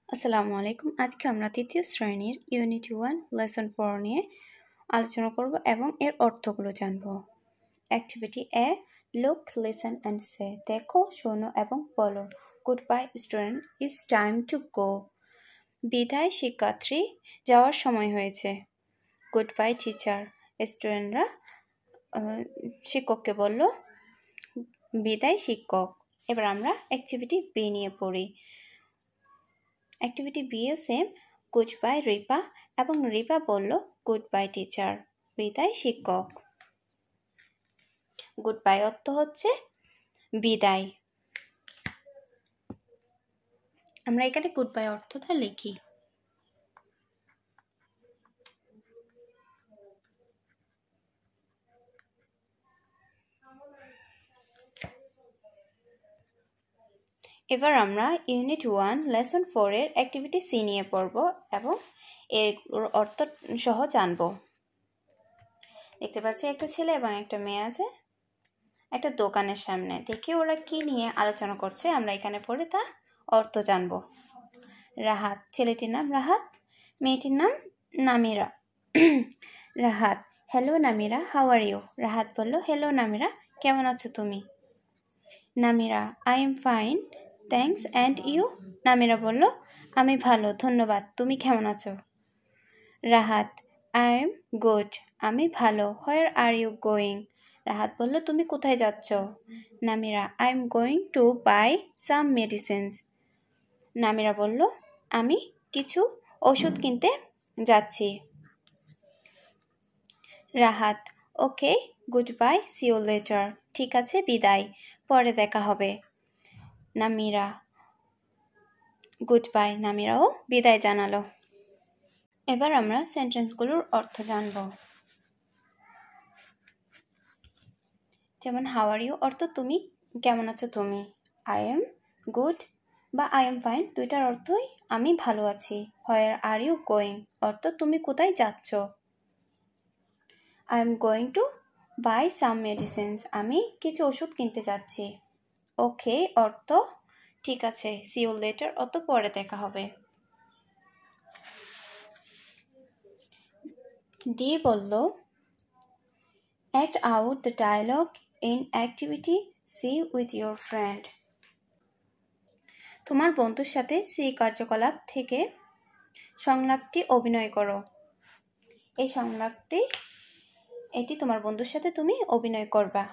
আসসালামু আলাইকুম। আজকে আমরা তৃতীয় শ্রেণীর ইউনিট 1 লেসন 4 নিয়ে আলোচনা করব এবং এর অর্থগুলো জানব। Activity A, look, listen and say. দেখো, শোনো এবং বলো। Goodbye student, it's time to go. বিদায় শিক্ষার্থী, যাওয়ার সময় হয়েছে। গুড বাই টিচার, স্টুডেন্টরা শিক্ষককে বলল বিদায় শিক্ষক। এবার আমরা অ্যাক্টিভিটি বি নিয়ে পড়ি। অ্যাক্টিভিটি বিও সেম, গুড বাই রিপা, এবং রিপা বলল গুড বাই টিচার, বিদায় শিক্ষক। গুড বাই অর্থ হচ্ছে বিদায়। আমরা এখানে গুড বাই অর্থটা লিখি। এবার আমরা ইউনিট 1 লেসন 4 এর অ্যাক্টিভিটি সি নিয়ে পড়ব এবং এর অর্থ সহ জানব। দেখতে পাচ্ছি একটা ছেলে এবং একটা মেয়ে আছে একটা দোকানের সামনে। দেখি ওরা কি নিয়ে আলোচনা করছে। আমরা এখানে পড়ে তা অর্থ জানব। রাহাত, ছেলেটির নাম রাহাত, মেয়েটির নাম Namira. Rahat, hello Namira, how are you? Rahat বলল, হ্যালো নামিরা, কেমন আছো তুমি? Namira, I am fine thanks and you? Namira বলল, আমি ভালো, ধন্যবাদ, তুমি কেমন আছো? রাহাত, আই এম গুড, আমি ভালো। Where are you going? Rahat বলল, তুমি কোথায় যাচ্ছ? Namira, I am going to buy some medicines. Namira বলল, আমি কিছু ওষুধ কিনতে যাচ্ছি। Rahat, okay, good bye, see you later, ঠিক আছে, বিদায়, পরে দেখা হবে। Namira, good bye. নামিরাও বিদায় জানালো। এবার আমরা সেন্টেন্সগুলোর অর্থ জানব। যেমন হাউ আর ইউ অর্থ তুমি কেমন আছো তুমি। আই এম গুড বা আই এম ফাইন দুইটার অর্থই আমি ভালো আছি। হোয়ার আর ইউ গোয়িং অর্থ তুমি কোথায় যাচ্ছ। I am going to buy some medicines আমি কিছু ওষুধ কিনতে যাচ্ছি। ওকে অর্থ ঠিক আছে। সি ইউ লেটার অর্থ পরে দেখা হবে। ডি বলল, act out the dialogue in activity C with your friend. তোমার বন্ধুর সাথে সি কার্যকলাপ থেকে সংলাপটি অভিনয় করো। এই সংলাপটি তোমার বন্ধুর সাথে তুমি অভিনয় করবা।